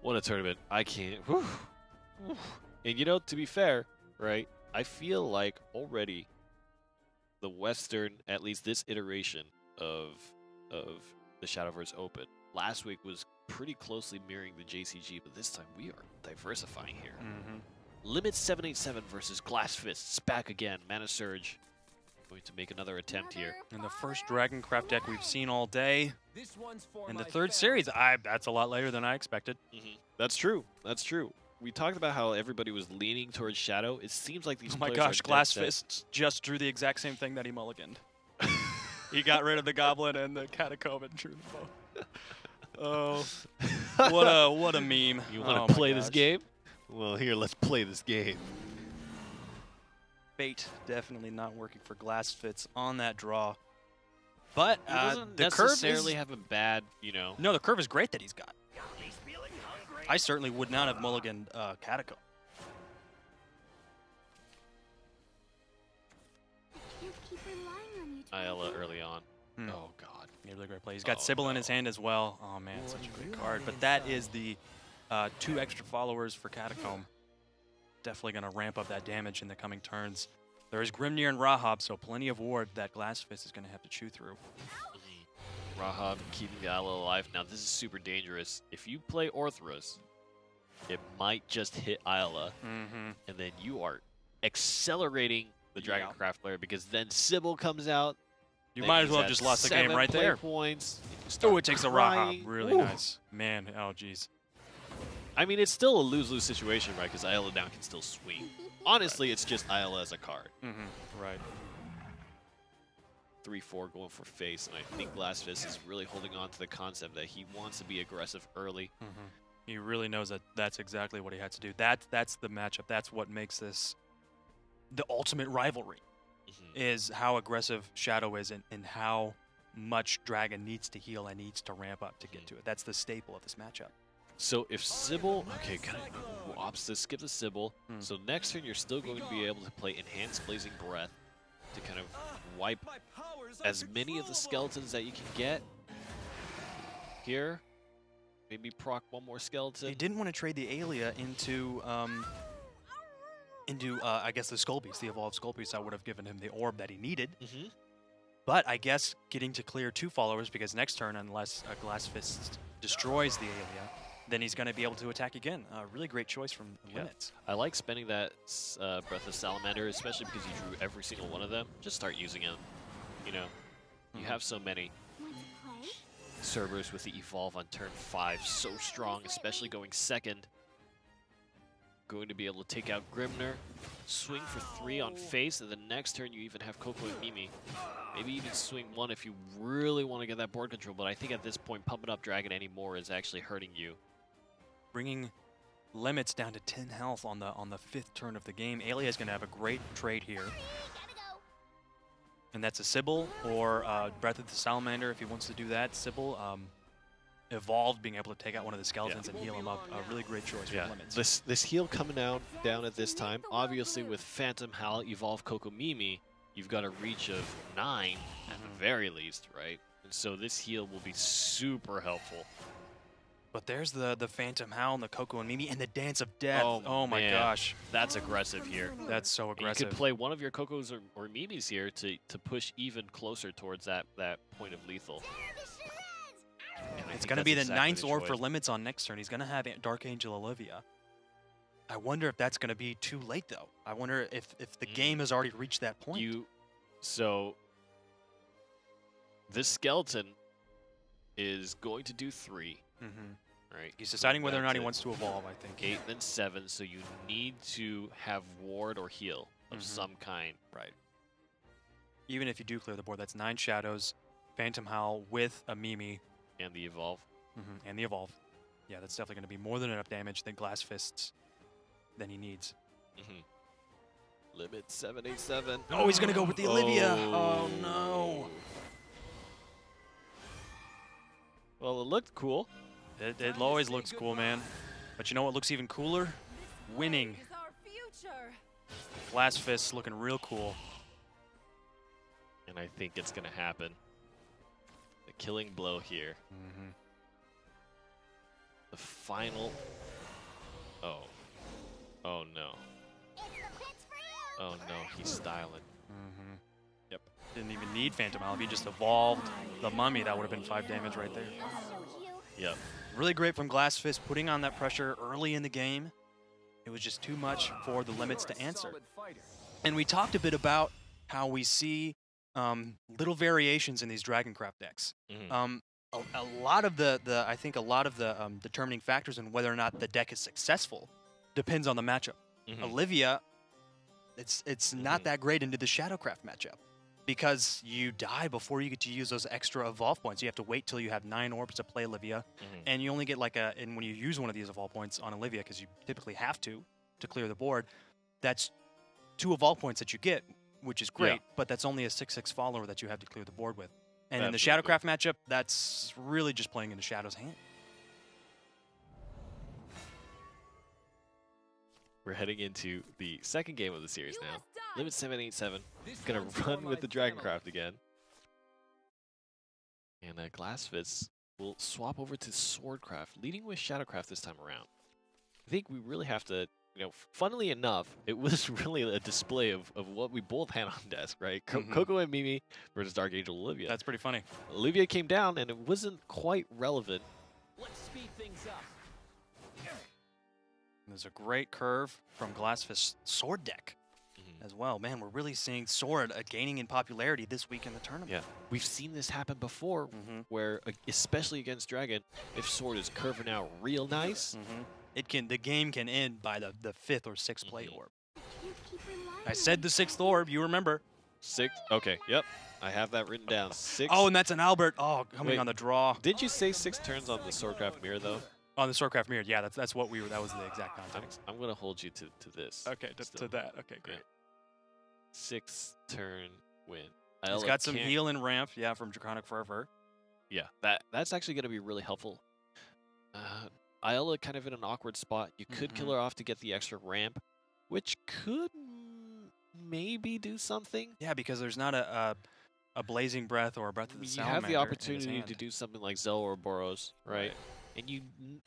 What a tournament. I can't. Whew. And you know, to be fair, right, I feel like already the Western, at least this iteration of the Shadowverse Open, last week was pretty closely mirroring the JCG, but this time we are diversifying here. Limits787 versus Glassfists, back again. Mana Surge going to make another attempt here. And the first Dragoncraft deck we've seen all day. In the third series, that's a lot later than I expected. That's true. That's true. We talked about how everybody was leaning towards Shadow. It seems like these players are Glassfists just drew the exact same thing that he mulliganed. He got rid of the Goblin and the Catacomb and drew the bow. Oh, what a meme. You want to play this game? Well, here, let's play this game. Fate definitely not working for Glassfists on that draw. But he doesn't the necessarily have a bad, you know. No, the curve is great that he's got. I certainly would not have mulliganed Catacomb. Ayala early on. Oh, God. Really great play. He's got Sybil in his hand as well. Oh, man, such a great card. But that is the 2 extra followers for Catacomb. Definitely going to ramp up that damage in the coming turns. There is Grimnir and Rahab, so plenty of ward that Glassfist is going to have to chew through. Rahab keeping the Ayala alive. Now, this is super dangerous. If you play Orthros, it might just hit Ayala, and then you are accelerating the Dragoncraft player because then Sybil comes out. You might as well have just lost the game right there. Points. Oh, it takes a Rahab. Really nice. Man, oh, jeez. I mean, it's still a lose-lose situation, right? Because Ayala down can still swing. Honestly, it's just Ayala as a card. Right. 3-4 going for face, and I think Glassfist is really holding on to the concept that he wants to be aggressive early. He really knows that that's exactly what he had to do. That's the matchup. That's what makes this the ultimate rivalry, is how aggressive Shadow is and how much Dragon needs to heal and needs to ramp up to get to it. That's the staple of this matchup. So if Sybil, okay, kind of opts this, skip the Sybil. So next turn, you're still going to be able to play Enhanced Blazing Breath to kind of wipe as many of the skeletons that you can get here. Maybe proc one more skeleton. He didn't want to trade the Aelia into I guess the Skullbeast, the evolved Skullbeast. That would have given him the orb that he needed. But I guess getting to clear 2 followers, because next turn, unless Glassfist destroys the Aelia, then he's going to be able to attack again. Really great choice from Limits. I like spending that Breath of Salamander, especially because you drew every single one of them. Just start using them. You know, you have so many. Cerberus with the Evolve on turn 5. So strong, especially going second. Going to be able to take out Grimnir. Swing for 3 on face, and the next turn you even have Coco and Mimi. Maybe even swing 1 if you really want to get that board control, but I think at this point, pumping up Dragon anymore is actually hurting you. Bringing Limits down to 10 health on the 5th turn of the game. Aelia is going to have a great trade here. And that's a Sybil or Breath of the Salamander if he wants to do that. Sybil evolved, being able to take out one of the skeletons and heal him up. A really great choice for Limits. This heal coming down at this time. Obviously with Phantom Howl, Evolve Coco Mimi, you've got a reach of 9 at the very least, right? And so this heal will be super helpful. But there's the Phantom Howl and the Coco and Mimi and the Dance of Death. Oh my man. gosh. That's aggressive here. That's so aggressive. And you could play one of your Cocos or Mimis here to push even closer towards that point of lethal. It's going to be the 9th orb for Limits on next turn. He's going to have Dark Angel Olivia. I wonder if that's going to be too late, though. I wonder if the game has already reached that point. So this skeleton is going to do 3. Right. He's deciding whether or not he wants to evolve, I think. 8, then 7, so you need to have ward or heal of some kind. Right. Even if you do clear the board, that's 9 shadows, Phantom Howl with a Mimi. And the evolve. And the evolve. Yeah, that's definitely going to be more than enough damage than Glassfists than he needs. Limits787. Oh, he's going to go with the Olivia. Oh, no. Well, it looked cool. It always looks cool, man. But you know what looks even cooler? Winning. Glassfists looking real cool. And I think it's going to happen. The killing blow here. the final. Oh. Oh no. Oh no, he's styling. Yep. Didn't even need Phantom Alb. He just evolved the Mummy. That would have been 5 damage right there. Yep. Really great from Glassfist, putting on that pressure early in the game. It was just too much for the Limits to answer. And we talked a bit about how we see little variations in these Dragoncraft decks. A lot of I think a lot of the determining factors in whether or not the deck is successful depends on the matchup. Olivia, it's not that great into the Shadowcraft matchup because you die before you get to use those extra evolve points. You have to wait till you have 9 orbs to play Olivia, and you only get like and when you use one of these evolve points on Olivia, because you typically have to clear the board, that's 2 evolve points that you get, which is great, but that's only a 6/6 follower that you have to clear the board with. And in the Shadowcraft matchup, that's really just playing into Shadow's hand. We're heading into the second game of the series now. Limits787 is going to run with the Dragoncraft again. And Glassfists will swap over to Swordcraft, leading with Shadowcraft this time around. I think we really have to, you know, funnily enough, it was really a display of what we both had on desk, right? Coco and Mimi versus Dark Angel Olivia. That's pretty funny. Olivia came down, and it wasn't quite relevant. Let's speed things up. There's a great curve from Glassfist's Sword deck as well. Man, we're really seeing Sword gaining in popularity this week in the tournament. Yeah, we've seen this happen before, where, especially against Dragon, if Sword is curving out real nice, the game can end by the 5th or 6th play orb. I said the 6th orb, you remember. 6? Okay, yep. I have that written down. 6. Oh, and that's an Albert. Oh, coming on the draw. Did you say 6 turns on the Swordcraft mirror, though? On the Swordcraft mirror, yeah, that's what we were. That was the exact context. I'm gonna hold you to this. Okay, to that. Okay, great. 6th turn win. He's got some heal and ramp, yeah, from Draconic Fervor. Yeah, that's actually gonna be really helpful. Ayala kind of in an awkward spot. You could kill her off to get the extra ramp, which could maybe do something. Yeah, because there's not a Blazing Breath or a Breath of the Salamander. You have the opportunity to do something like Zell or Boros, right? And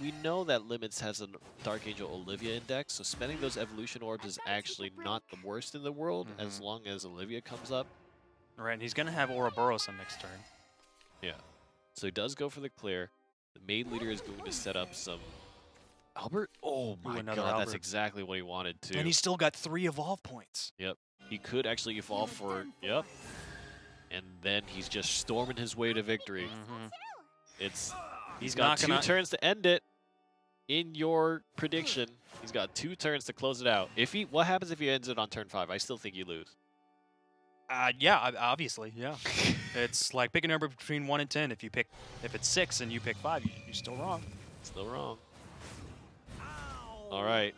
we know that Limits has a Dark Angel Olivia index, so spending those evolution orbs is actually not the worst in the world as long as Olivia comes up. Right, and he's going to have Ouroboros on next turn. Yeah. So he does go for the clear. The main leader is going to set up some Albert. Oh my god, Albert. That's exactly what he wanted to. And he's still got 3 evolve points. Yep. He could actually evolve for, yep. And then he's just storming his way to victory. He's got 2 turns to end it. In your prediction, he's got 2 turns to close it out. What happens if he ends it on turn 5? I still think you lose. Yeah, obviously, yeah. It's like pick a number between 1 and 10. If it's 6 and you pick 5, you're still wrong. Still wrong. All right.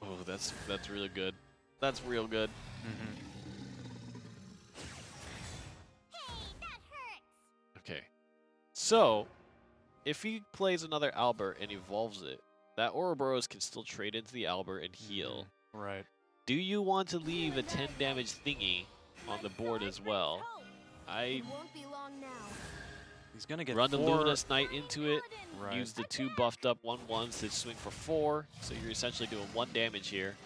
Oh, that's really good. That's real good. Okay. So, if he plays another Albert and evolves it, that Ouroboros can still trade into the Albert and heal. Right. Do you want to leave a 10 damage thingy on the board as well? He's gonna get run 4. the Luminous Knight into it. Right. Use the 2 buffed up 1/1s to swing for 4. So you're essentially doing 1 damage here.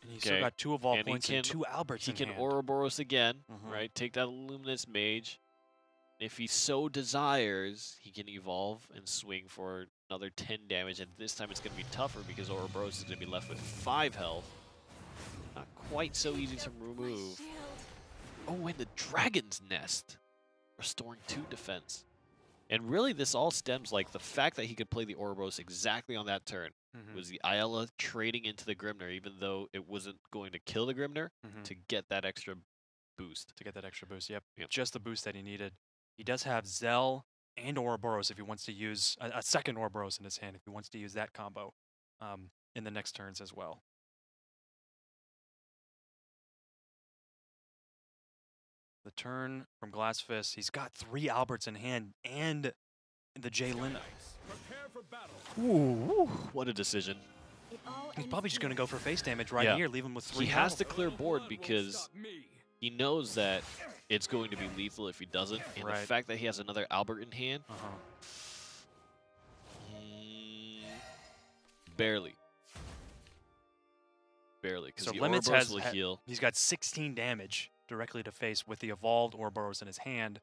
And he's still got 2 evolve points and 2 Alberts in hand. He can Ouroboros again, right? Take that Luminous Mage. If he so desires, he can evolve and swing for another 10 damage, and this time it's going to be tougher because Ouroboros is going to be left with 5 health. Not quite so easy to remove. Oh, and the Dragon's Nest, restoring 2 defense. And really, this all stems like the fact that he could play the Ouroboros exactly on that turn. Was the Ayala trading into the Grimner, even though it wasn't going to kill the Grimner, to get that extra boost. Yep. Just the boost that he needed. He does have Zell and Ouroboros if he wants to use a second Ouroboros in his hand, if he wants to use that combo in the next turns as well. The turn from Glassfist, he's got 3 Alberts in hand and the J-Lin. Ooh, what a decision. He's probably just going to go for face damage right here, leave him with 3 He has to clear board because he knows that it's going to be lethal if he doesn't. And Right. the fact that he has another Albert in hand, barely. Barely, because So the Limits Ouroboros will heal. he's got 16 damage directly to face with the evolved Ouroboros in his hand,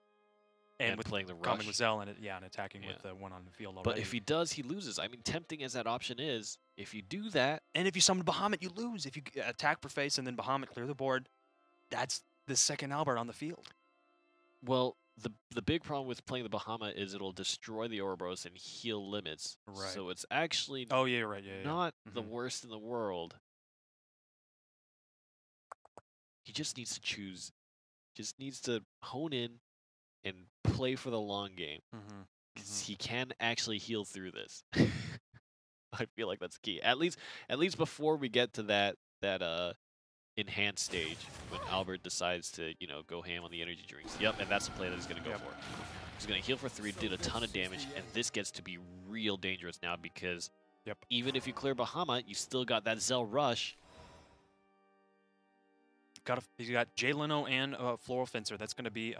and with playing the rush. coming with Zell and and attacking with the one on the field already. But if he does, he loses. I mean, tempting as that option is, if you do that, and if you summon Bahamut, you lose. If you attack for face and then Bahamut clear the board, that's the second Albert on the field. well, the big problem with playing the Bahamut is it'll destroy the Ouroboros and heal Limits. Right. So it's actually Oh yeah, right, yeah. not the worst in the world. He just needs to choose. Just needs to hone in and play for the long game. Because he can actually heal through this. I feel like that's key. At least before we get to that enhanced stage when Albert decides to, go ham on the energy drinks. Yep, and that's the play that he's gonna go for. He's gonna heal for 3, did a ton of damage, and this gets to be real dangerous now because even if you clear Bahamut, you still got that Zell rush. He's got Jay Leno and Floral Fencer. That's going to be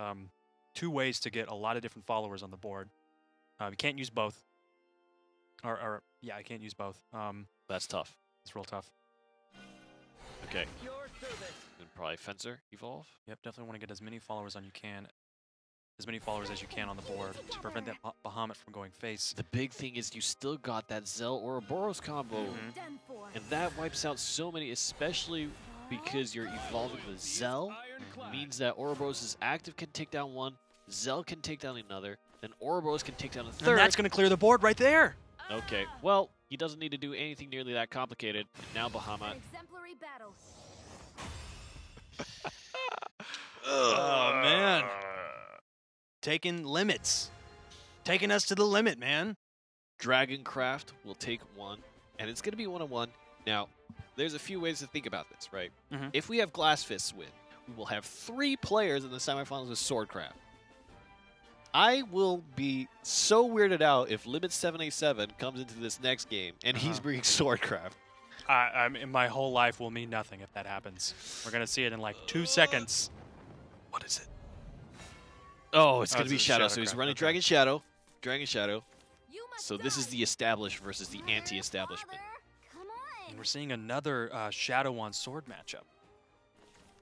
2 ways to get a lot of different followers on the board. You can't use both. Yeah, I can't use both. That's tough. It's real tough. Okay. And probably Fencer evolve. Yep, definitely want to get as many followers as you can on the board to prevent that Bahamut from going face. The big thing is you still got that Zell Ouroboros combo, and that wipes out so many, especially because you're evolving the Zell. Means that Ouroboros' active can take down one, Zell can take down another, then Ouroboros can take down a third. And that's going to clear the board right there. Okay, well, he doesn't need to do anything nearly that complicated. Now Bahamut. Exemplary battle. Oh, man. Taking Limits. Taking us to the limit, man. Dragoncraft will take 1, and it's going to be 1-on-1. Now, there's a few ways to think about this, right? If we have Glassfists win, we will have 3 players in the semifinals with Swordcraft. I will be so weirded out if Limits787 comes into this next game and he's bringing Swordcraft. I mean, my whole life will mean nothing if that happens. We're going to see it in like 2 seconds. What is it? Oh, it's going to be Shadow. So he's running Dragon Shadow. So this is the established versus the anti-establishment. And we're seeing another Shadow on Sword matchup.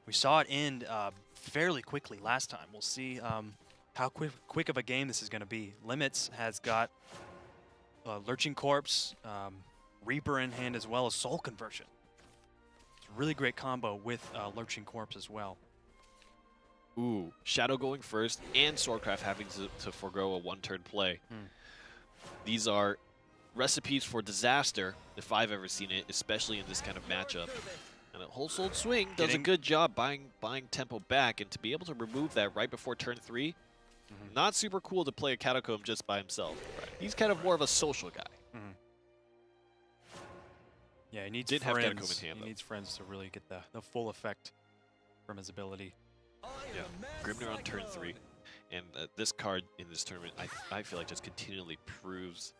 We saw it end fairly quickly last time. We'll see how quick of a game this is going to be. Limits has got Lurching Corpse, Reaper in hand, as well as Soul Conversion. It's a really great combo with Lurching Corpse as well. Ooh, Shadow going first and Swordcraft having to forego a 1-turn play. These are recipes for disaster, if I've ever seen it, especially in this kind of matchup. And a Whole Souled Swing does a good job buying tempo back, and to be able to remove that right before turn 3, not super cool to play a Catacomb just by himself. He's kind of more of a social guy. Yeah, he needs Did friends. have Catacomb in hand, he needs friends to really get the full effect from his ability. Yeah, Grimnir on turn 3. And this card in this tournament, I feel like just continually proves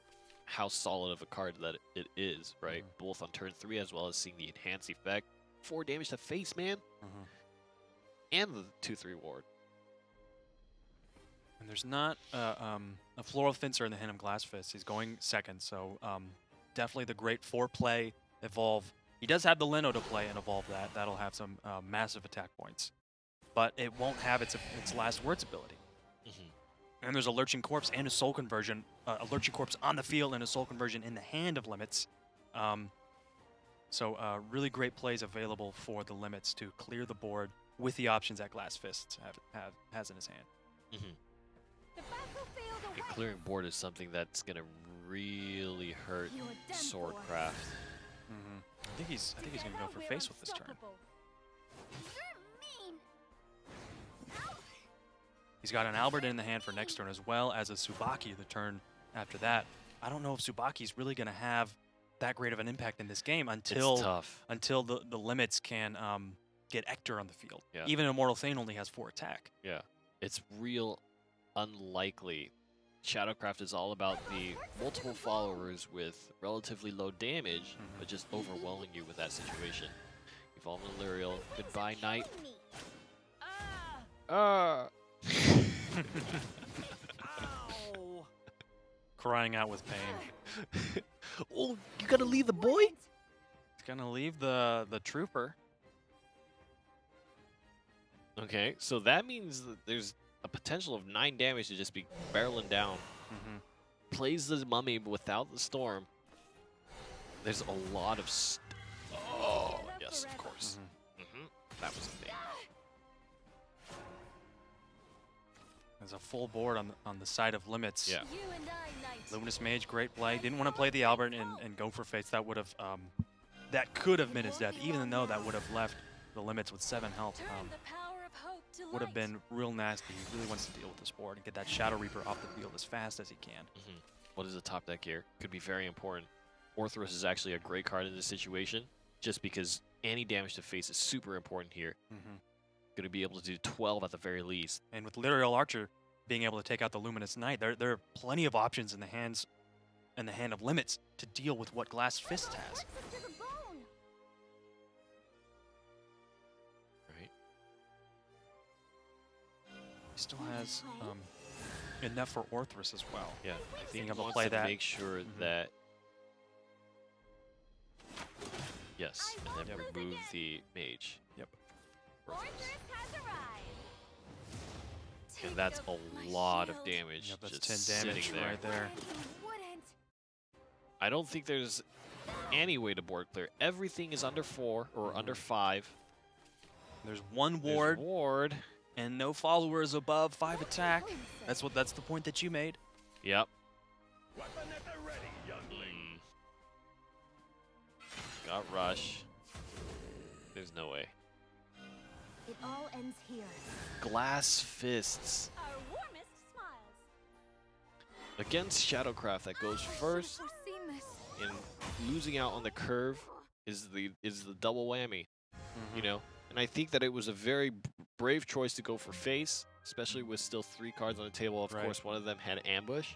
how solid of a card that it is, right? Both on turn 3 as well as seeing the enhance effect. 4 damage to face, man. And the 2/3 ward. And there's not a Floral Fencer in the hand of Glassfists. He's going second, so definitely the great 4-play evolve. He does have the Leno to play and evolve that. That'll have some massive attack points. But it won't have its last words ability. And there's a Lurching Corpse and a Soul Conversion. A Lurching Corpse on the field and a Soul Conversion in the hand of Limits. So really great plays available for the Limits to clear the board with the options that Glassfists has in his hand. And clearing board is something that's going to really hurt Swordcraft. I think he's going to go for face with this turn. He's got an Albert in the hand for next turn, as well as a Tsubaki the turn after that. I don't know if Tsubaki's really going to have that great of an impact in this game until the Limits can get Ector on the field. Yeah. Even Immortal Thane only has 4 attack. Yeah, it's real unlikely. Shadowcraft is all about the multiple followers with relatively low damage, but just overwhelming you with that situation. Evolve Illyrial. Goodbye, Knight. Ow! Crying out with pain. Oh, you gotta leave the boy? He's gonna leave the trooper. Okay, so that means that there's a potential of 9 damage to just be barreling down. Plays the mummy without the storm. There's a lot of oh, yes, of course. That was a thing. There's a full board on the side of Limits. Yeah. Luminous Mage, great play. Didn't want to play the Albert and go for Fates. That would have, that could have been his death, even though that would have left the Limits with 7 health. Would have been real nasty. He really wants to deal with this board and get that Shadow Reaper off the field as fast as he can. What is the top deck here? Could be very important. Orthros is actually a great card in this situation, just because any damage to face is super important here. Going to be able to do 12 at the very least. And with Lyrial Archer being able to take out the Luminous Knight, there are plenty of options in the hand of Limits to deal with what Glassfists has. Right. He still has enough for Orthros as well. Yeah, I think he able to wants play to that. make sure that... Yes, and then remove the mage. Yep. And that's a lot of damage. Yep, that's just 10 damage sitting there. right there. I don't think there's any way to board clear. Everything is under 4 or under 5. There's one There's ward ward. and no followers above 5 attack. That's the point that you made. Yep. Got rush. There's no way. It all ends here. Glassfists Our warmest smiles. against Shadowcraft that goes first, and losing out on the curve is the double whammy. You know, and I think that it was a very brave choice to go for face, especially with still 3 cards on the table. Of course, one of them had ambush.